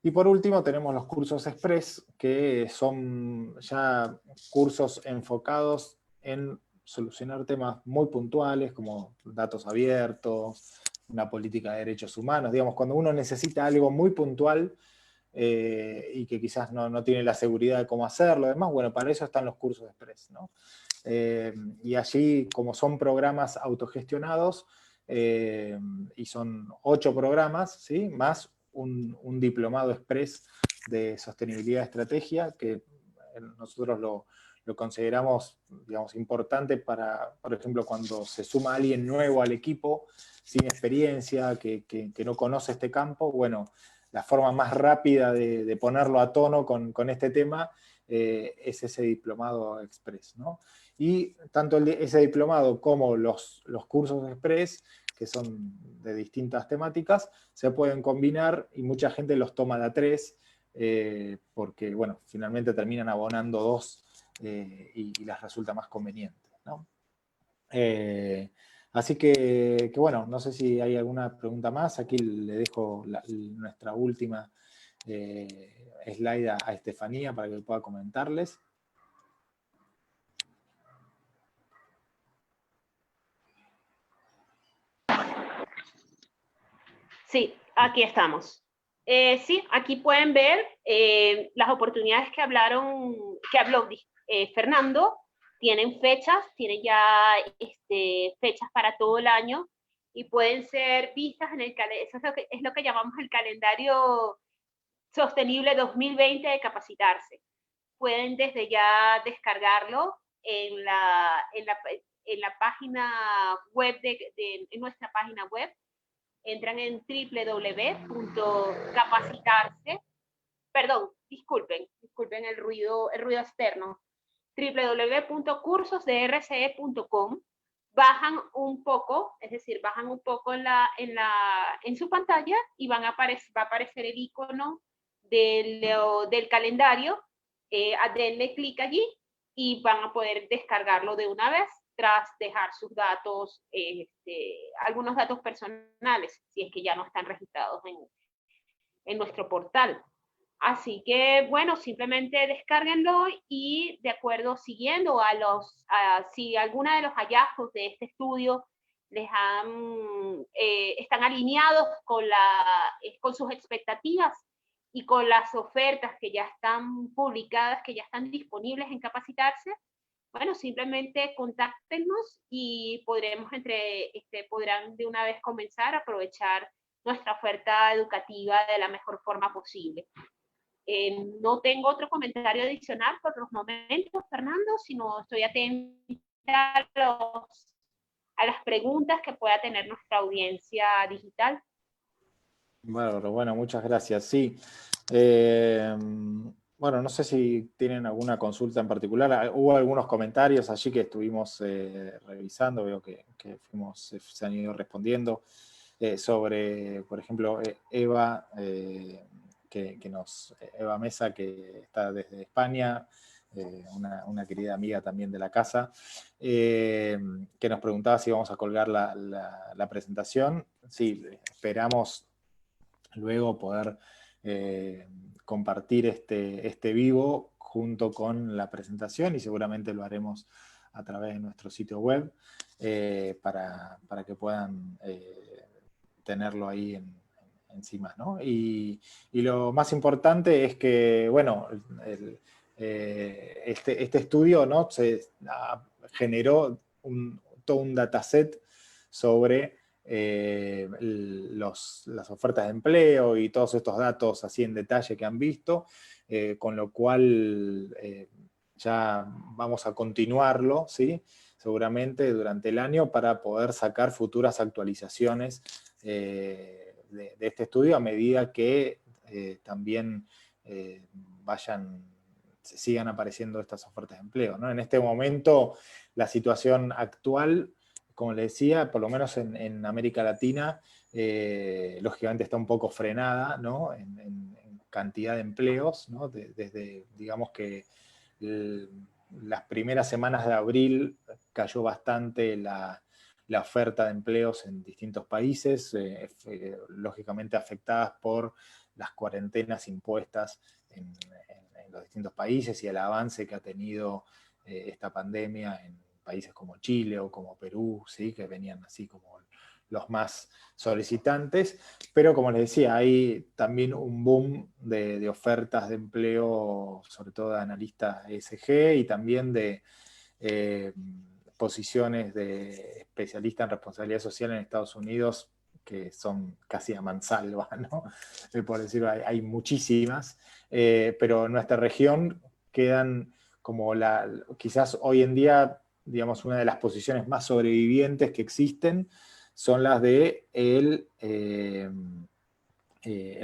Y por último tenemos los cursos Express, que son ya cursos enfocados en solucionar temas muy puntuales, como datos abiertos, una política de derechos humanos. Digamos, cuando uno necesita algo muy puntual y que quizás no tiene la seguridad de cómo hacerlo, además, bueno, para eso están los cursos Express, ¿no? Y allí, como son programas autogestionados, y son 8 programas, ¿sí? Más un diplomado express de sostenibilidad y estrategia, que nosotros lo consideramos, digamos, importante para, por ejemplo, cuando se suma alguien nuevo al equipo, sin experiencia, que no conoce este campo. Bueno, la forma más rápida de ponerlo a tono con este tema es ese diplomado express, ¿no? Y tanto ese diplomado como los cursos express, que son de distintas temáticas, se pueden combinar y mucha gente los toma de a 3, porque, bueno, finalmente terminan abonando 2 y les resulta más conveniente, ¿no? Así que, bueno, no sé si hay alguna pregunta más. Aquí le dejo nuestra última slide a Estefanía para que pueda comentarles. Sí, aquí estamos. Sí, aquí pueden ver las oportunidades que habló Fernando. Tienen fechas, tienen ya fechas para todo el año y pueden ser vistas en el calendario. Eso es lo que llamamos el calendario sostenible 2020 de capacitarse. Pueden desde ya descargarlo en la página web en nuestra página web. Entran en www.capacitarse, perdón, disculpen el ruido externo, www.cursosdrce.com, bajan un poco, es decir, bajan un poco en su pantalla y va a aparecer el icono del calendario. Denle clic allí y van a poder descargarlo de una vez, tras dejar sus datos, algunos datos personales, si es que ya no están registrados en nuestro portal. Así que, bueno, simplemente descárguenlo y de acuerdo, siguiendo si alguna de los hallazgos de este estudio están alineados con sus expectativas y con las ofertas que ya están publicadas, que ya están disponibles en Capacitarse, bueno, simplemente contáctenos y podrán de una vez comenzar a aprovechar nuestra oferta educativa de la mejor forma posible. No tengo otro comentario adicional por los momentos, Fernando, sino estoy atenta a las preguntas que pueda tener nuestra audiencia digital. Bueno, muchas gracias. Sí, bueno, no sé si tienen alguna consulta en particular. Hubo algunos comentarios allí que estuvimos revisando, veo que se han ido respondiendo sobre, por ejemplo, Eva, Eva Mesa, que está desde España, una querida amiga también de la casa, que nos preguntaba si vamos a colgar la presentación. Sí, esperamos luego poder compartir este vivo junto con la presentación, y seguramente lo haremos a través de nuestro sitio web para que puedan tenerlo ahí encima, ¿no? Y lo más importante es que, bueno, este estudio, ¿no? Generó todo un dataset sobre las ofertas de empleo y todos estos datos así en detalle que han visto, con lo cual ya vamos a continuarlo, ¿sí? Seguramente durante el año para poder sacar futuras actualizaciones de este estudio a medida que también sigan apareciendo estas ofertas de empleo, ¿no? En este momento, la situación actual, como les decía, por lo menos en América Latina, lógicamente está un poco frenada, ¿no? En cantidad de empleos, ¿no? Desde, digamos que las primeras semanas de abril cayó bastante la oferta de empleos en distintos países, lógicamente afectadas por las cuarentenas impuestas en los distintos países y el avance que ha tenido esta pandemia en países como Chile o como Perú, ¿sí? Que venían así como los más solicitantes, pero como les decía, hay también un boom de ofertas de empleo, sobre todo de analistas ESG y también de posiciones de especialista en responsabilidad social en Estados Unidos, que son casi a mansalva, ¿no? Por decirlo, hay muchísimas, pero en nuestra región quedan como quizás hoy en día, digamos, una de las posiciones más sobrevivientes que existen son las de el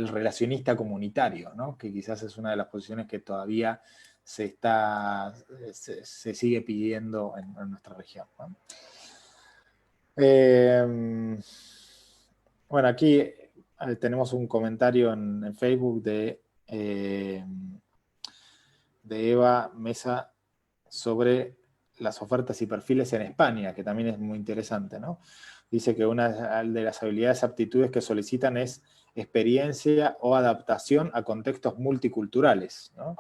relacionista comunitario, ¿no? Que quizás es una de las posiciones que todavía se sigue pidiendo en nuestra región, ¿no? Bueno, aquí tenemos un comentario en Facebook de Eva Mesa sobre las ofertas y perfiles en España, que también es muy interesante, ¿no? Dice que una de las habilidades, aptitudes que solicitan es experiencia o adaptación a contextos multiculturales, ¿no?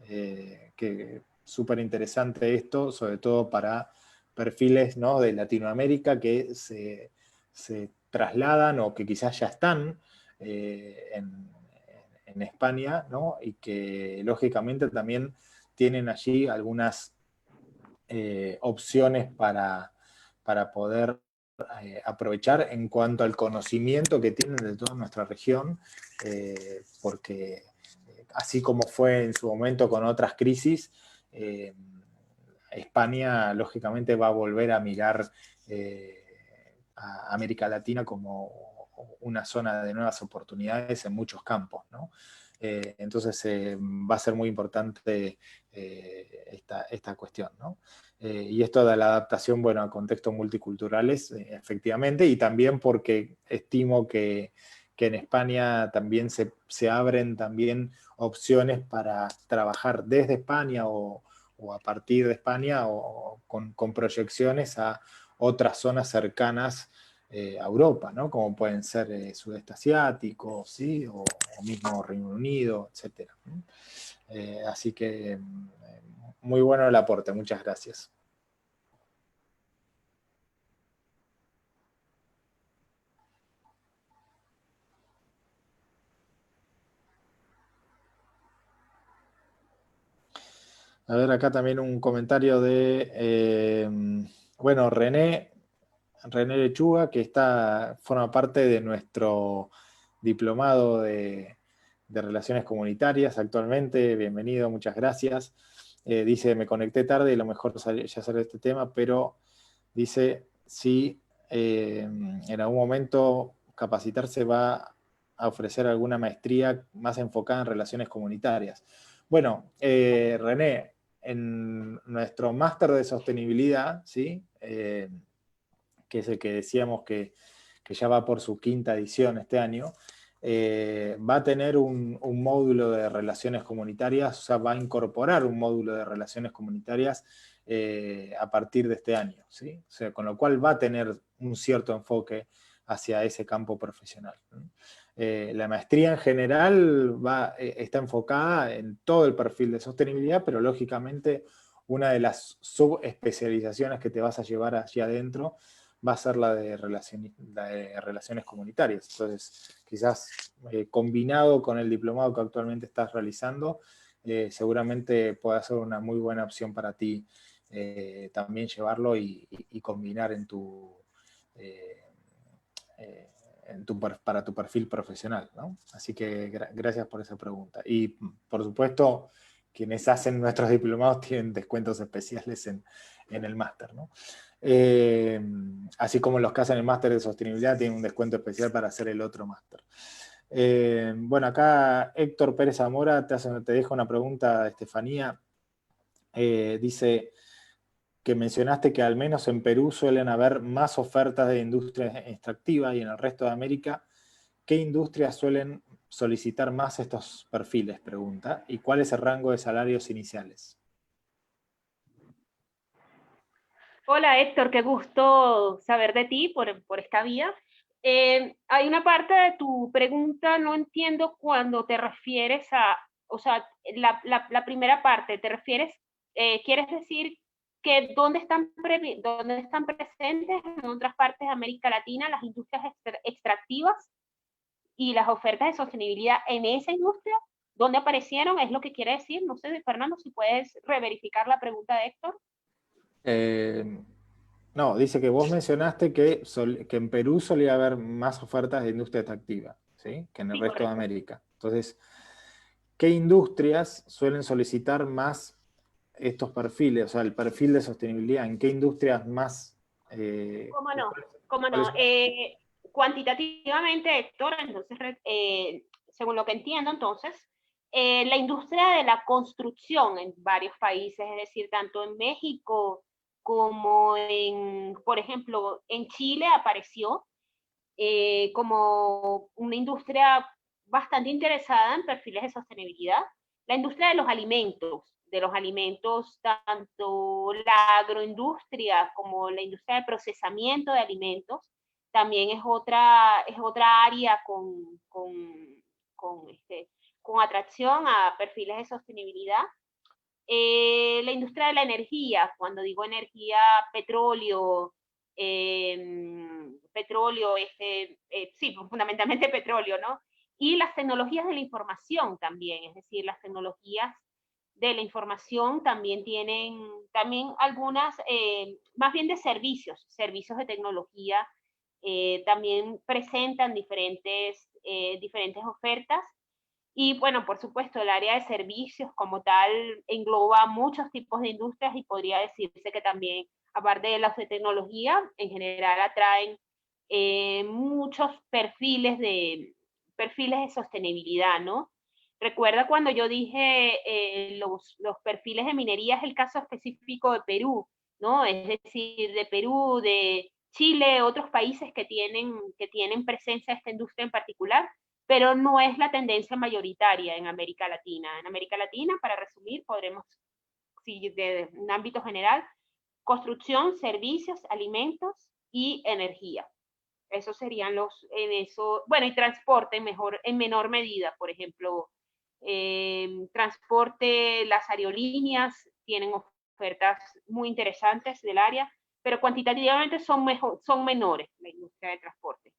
Que súper interesante esto, sobre todo para perfiles, ¿no? De Latinoamérica que se trasladan o que quizás ya están en España, ¿no? Y que lógicamente también tienen allí algunas opciones para poder aprovechar en cuanto al conocimiento que tienen de toda nuestra región, porque así como fue en su momento con otras crisis, España lógicamente va a volver a mirar a América Latina como una zona de nuevas oportunidades en muchos campos, ¿no? Entonces va a ser muy importante esta cuestión, ¿no? Y esto de la adaptación, bueno, a contextos multiculturales, efectivamente, y también porque estimo que en España también se abren también opciones para trabajar desde España o a partir de España o con proyecciones a otras zonas cercanas a Europa, ¿no? Como pueden ser sudeste asiático, ¿sí? O mismo Reino Unido, etc. Así que muy bueno el aporte, muchas gracias. A ver, acá también un comentario bueno, René Lechuga, que forma parte de nuestro diplomado de Relaciones Comunitarias actualmente. Bienvenido, muchas gracias. Dice, me conecté tarde y lo mejor ya salió este tema, pero dice, si en algún momento capacitarse va a ofrecer alguna maestría más enfocada en relaciones comunitarias. Bueno, René, en nuestro máster de sostenibilidad, ¿sí? Que es el que decíamos que ya va por su quinta edición este año, va a tener un módulo de relaciones comunitarias, o sea, va a incorporar un módulo de relaciones comunitarias a partir de este año, ¿sí? O sea, con lo cual va a tener un cierto enfoque hacia ese campo profesional, ¿no? La maestría en general está enfocada en todo el perfil de sostenibilidad, pero lógicamente una de las subespecializaciones que te vas a llevar allí adentro va a ser la de relaciones comunitarias. Entonces, quizás combinado con el diplomado que actualmente estás realizando, seguramente pueda ser una muy buena opción para ti también llevarlo y combinar eh, para tu perfil profesional, ¿no? Así que gracias por esa pregunta. Y por supuesto, quienes hacen nuestros diplomados tienen descuentos especiales en el máster, ¿no? Así como los que hacen el máster de sostenibilidad tienen un descuento especial para hacer el otro máster. Bueno, acá Héctor Pérez Zamora te deja una pregunta, Estefanía. Dice que mencionaste que al menos en Perú suelen haber más ofertas de industria extractiva y en el resto de América, ¿qué industrias suelen solicitar más estos perfiles? Pregunta. ¿Y cuál es el rango de salarios iniciales? Hola Héctor, qué gusto saber de ti por esta vía. Hay una parte de tu pregunta, no entiendo cuando te refieres a, o sea, la primera parte, te refieres, ¿quieres decir que dónde están presentes en otras partes de América Latina las industrias extractivas y las ofertas de sostenibilidad en esa industria? ¿Dónde aparecieron? Es lo que quiere decir. No sé, Fernando, si puedes reverificar la pregunta de Héctor. Eh, no, dice que vos mencionaste que en Perú solía haber más ofertas de industria extractiva, ¿sí? Que en el Sí, resto de correcto. América. Entonces, ¿qué industrias suelen solicitar más estos perfiles? O sea, el perfil de sostenibilidad, ¿en qué industrias más? ¿Cómo no? ¿Cuáles, ¿Cómo cuáles no? son las? Cuantitativamente, Héctor, entonces, según lo que entiendo, entonces, la industria de la construcción en varios países, es decir, tanto en México como por ejemplo, en Chile apareció como una industria bastante interesada en perfiles de sostenibilidad. La industria de los alimentos, tanto la agroindustria como la industria de procesamiento de alimentos, también es otra área con atracción a perfiles de sostenibilidad. La industria de la energía, cuando digo energía, petróleo, sí, fundamentalmente petróleo, ¿no? Y las tecnologías de la información también, es decir, las tecnologías de la información también tienen, también algunas, más bien de servicios de tecnología, también presentan diferentes ofertas y bueno, por supuesto, el área de servicios como tal engloba muchos tipos de industrias y podría decirse que también, aparte de las de tecnología, en general atraen muchos perfiles de sostenibilidad, ¿no? Recuerda cuando yo dije los perfiles de minería es el caso específico de Perú, ¿no? Es decir, de Perú, de Chile, otros países que tienen presencia esta industria en particular, pero no es la tendencia mayoritaria en América Latina. En América Latina, para resumir, podremos, si de un ámbito general, construcción, servicios, alimentos y energía. Esos serían bueno, y transporte en menor medida, por ejemplo, transporte, las aerolíneas tienen ofertas muy interesantes del área, pero cuantitativamente son menores la industria de transporte.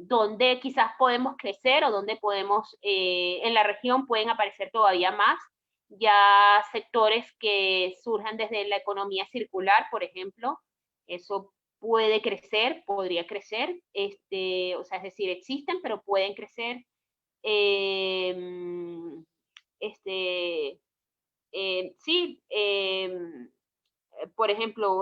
Donde quizás podemos crecer o donde podemos, en la región pueden aparecer todavía más, ya sectores que surjan desde la economía circular, por ejemplo, eso puede crecer, podría crecer, o sea, es decir, existen, pero pueden crecer. Eh, este, sí, por ejemplo,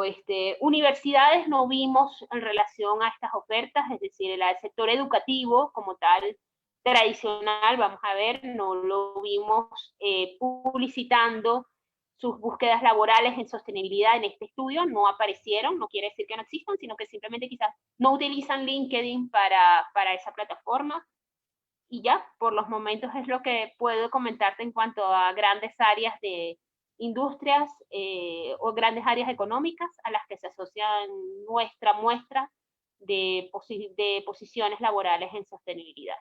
universidades no vimos en relación a estas ofertas, es decir, el sector educativo como tal tradicional, vamos a ver, no lo vimos publicitando sus búsquedas laborales en sostenibilidad en este estudio, no aparecieron, no quiere decir que no existan, sino que simplemente quizás no utilizan LinkedIn para esa plataforma. Y ya, por los momentos es lo que puedo comentarte en cuanto a grandes áreas de industrias o grandes áreas económicas a las que se asocian nuestra muestra de posiciones laborales en sostenibilidad.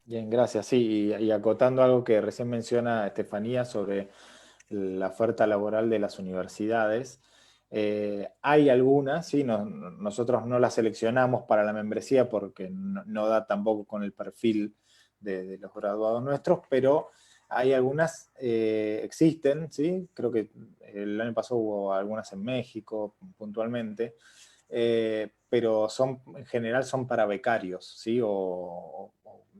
Bien, gracias. Sí, y acotando algo que recién menciona Estefanía sobre la oferta laboral de las universidades, hay algunas, ¿sí? Nosotros no las seleccionamos para la membresía porque no da tampoco con el perfil de los graduados nuestros, pero hay algunas, existen, ¿sí? Creo que el año pasado hubo algunas en México puntualmente, pero en general son para becarios, ¿sí?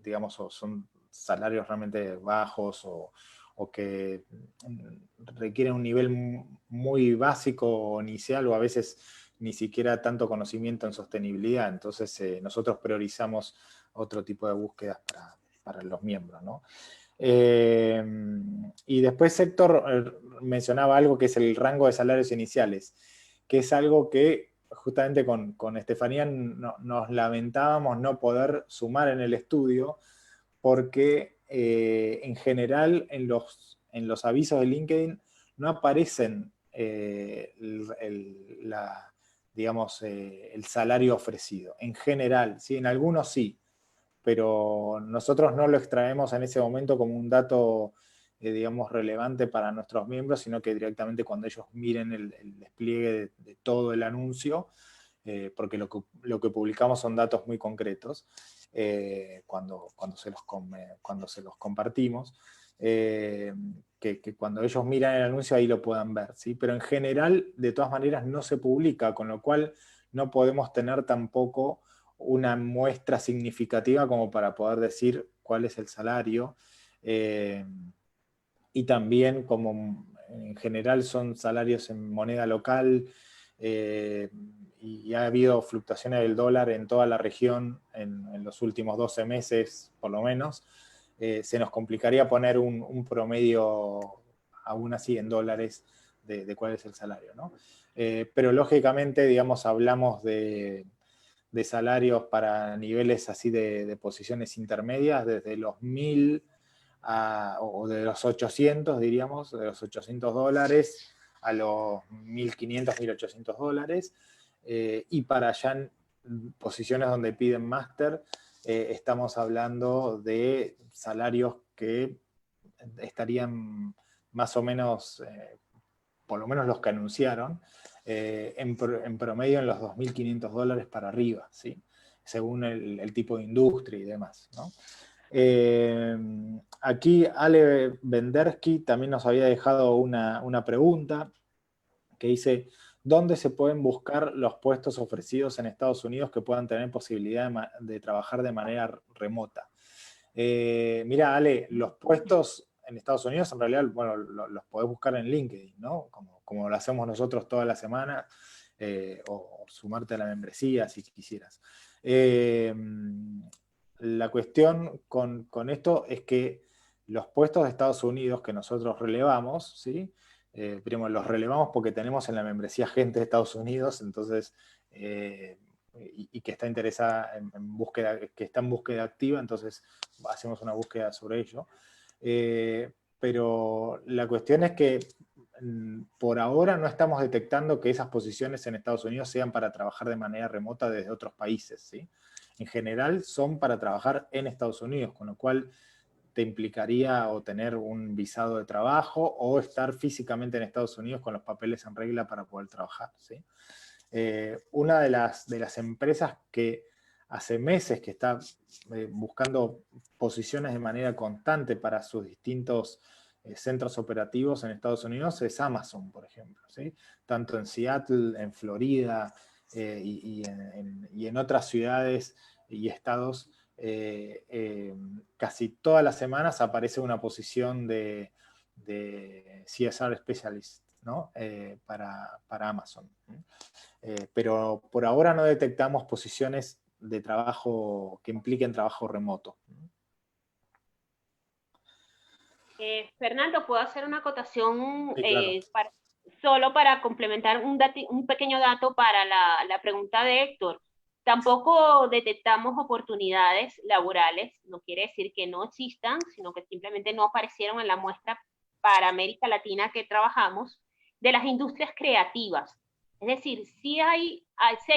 Digamos, o son salarios realmente bajos o que requieren un nivel muy básico o inicial, o a veces ni siquiera tanto conocimiento en sostenibilidad. Entonces nosotros priorizamos otro tipo de búsquedas para los miembros, ¿no? Y después Héctor mencionaba algo que es el rango de salarios iniciales, que es algo que justamente con Estefanía nos lamentábamos no poder sumar en el estudio, porque en general en los avisos de LinkedIn no aparecen digamos, el salario ofrecido. En general, ¿sí? En algunos sí, pero nosotros no lo extraemos en ese momento como un dato, digamos, relevante para nuestros miembros, sino que directamente cuando ellos miren el despliegue de todo el anuncio, porque lo que publicamos son datos muy concretos, cuando se los compartimos, que cuando ellos miran el anuncio ahí lo puedan ver, ¿sí? Pero en general, de todas maneras, no se publica, con lo cual no podemos tener tampoco una muestra significativa como para poder decir cuál es el salario. Y también, como en general son salarios en moneda local, y ha habido fluctuaciones del dólar en toda la región en los últimos 12 meses, por lo menos, se nos complicaría poner un promedio, aún así en dólares, de cuál es el salario, ¿no? Pero lógicamente, digamos, hablamos de salarios para niveles así de posiciones intermedias, desde los 1000 o de los 800, diríamos, de los $800 a los 1500, $1800, y para allá en posiciones donde piden máster, estamos hablando de salarios que estarían más o menos, por lo menos los que anunciaron, en promedio en los $2500 para arriba, ¿sí? Según el tipo de industria y demás, ¿no? Aquí Ale Bendersky también nos había dejado una pregunta que dice: ¿dónde se pueden buscar los puestos ofrecidos en Estados Unidos que puedan tener posibilidad de trabajar de manera remota? Mira, Ale, los puestos en Estados Unidos en realidad, bueno, los podés buscar en LinkedIn, ¿no? Como lo hacemos nosotros toda la semana, o sumarte a la membresía si quisieras. La cuestión con esto es que los puestos de Estados Unidos que nosotros relevamos, ¿sí? Primero, los relevamos porque tenemos en la membresía gente de Estados Unidos, entonces, y que está interesada en búsqueda, que está en búsqueda activa, entonces hacemos una búsqueda sobre ello. Pero la cuestión es que por ahora no estamos detectando que esas posiciones en Estados Unidos sean para trabajar de manera remota desde otros países, ¿sí? En general son para trabajar en Estados Unidos, con lo cual te implicaría o tener un visado de trabajo o estar físicamente en Estados Unidos con los papeles en regla para poder trabajar, ¿sí? Una de las empresas que hace meses que está buscando posiciones de manera constante para sus distintos centros operativos en Estados Unidos es Amazon, por ejemplo, ¿sí? Tanto en Seattle, en Florida, y en otras ciudades y estados, casi todas las semanas aparece una posición de CSR Specialist, ¿no? Para Amazon. Pero por ahora no detectamos posiciones de trabajo que impliquen trabajo remoto. Fernando, ¿puedo hacer una acotación Sí, claro. solo para complementar un pequeño dato para la pregunta de Héctor? Tampoco detectamos oportunidades laborales, no quiere decir que no existan, sino que simplemente no aparecieron en la muestra para América Latina que trabajamos, de las industrias creativas. Es decir, sí hay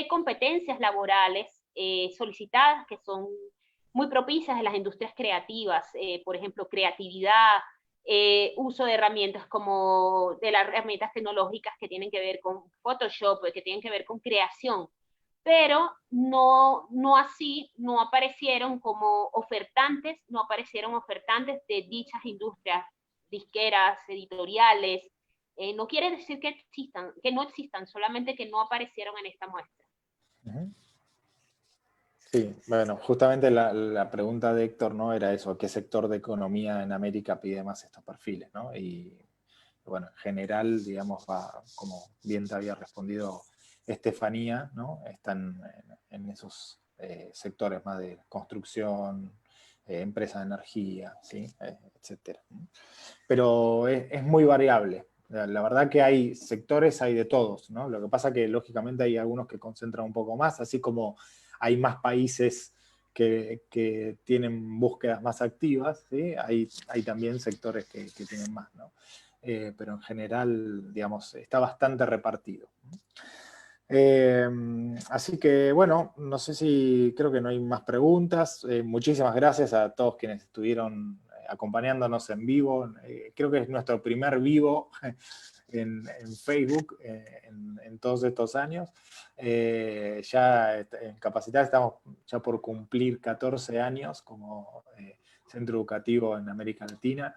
competencias laborales solicitadas que son muy propicias en las industrias creativas, por ejemplo, creatividad, uso de herramientas como de las herramientas tecnológicas que tienen que ver con Photoshop, que tienen que ver con creación, pero no así, no aparecieron como ofertantes, no aparecieron ofertantes de dichas industrias, disqueras, editoriales. No quiere decir que no existan, solamente que no aparecieron en esta muestra. Uh-huh. Sí, bueno, justamente la pregunta de Héctor, ¿no? Era eso, ¿qué sector de economía en América pide más estos perfiles, ¿no? Y bueno, en general, digamos, como bien te había respondido Estefanía, ¿no? Están en esos sectores más de construcción, empresas de energía, ¿sí? Etcétera. Pero es muy variable. La verdad que hay sectores, hay de todos, ¿no? Lo que pasa que lógicamente hay algunos que concentran un poco más, así como hay más países que tienen búsquedas más activas, ¿sí? Hay también sectores que tienen más, ¿no? Pero en general, digamos, está bastante repartido. Así que, bueno, no sé si creo que no hay más preguntas. Muchísimas gracias a todos quienes estuvieron acompañándonos en vivo. Creo que es nuestro primer vivo en Facebook en todos estos años. Ya en Capacitar estamos ya por cumplir 14 años como centro educativo en América Latina.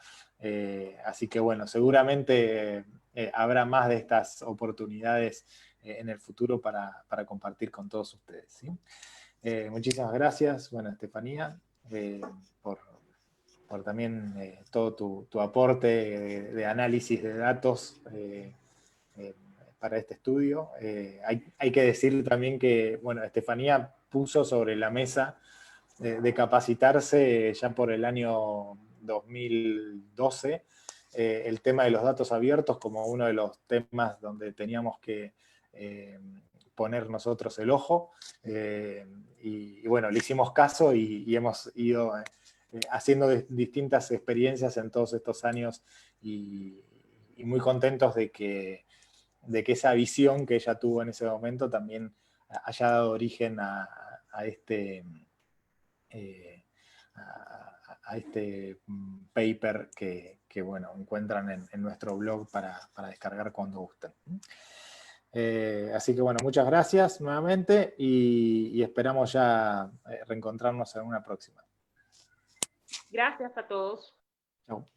Así que bueno, seguramente habrá más de estas oportunidades en el futuro para compartir con todos ustedes, ¿sí? Muchísimas gracias, bueno, Estefanía, por también todo tu aporte de análisis de datos para este estudio. Hay que decir también que, bueno, Estefanía puso sobre la mesa de capacitarse ya por el año 2012 el tema de los datos abiertos como uno de los temas donde teníamos que poner nosotros el ojo. Y bueno, le hicimos caso y hemos ido haciendo distintas experiencias en todos estos años y muy contentos de que esa visión que ella tuvo en ese momento también haya dado origen a este paper que bueno, encuentran en nuestro blog para descargar cuando gusten. Así que bueno, muchas gracias nuevamente y esperamos ya reencontrarnos en una próxima. Gracias a todos. Chao.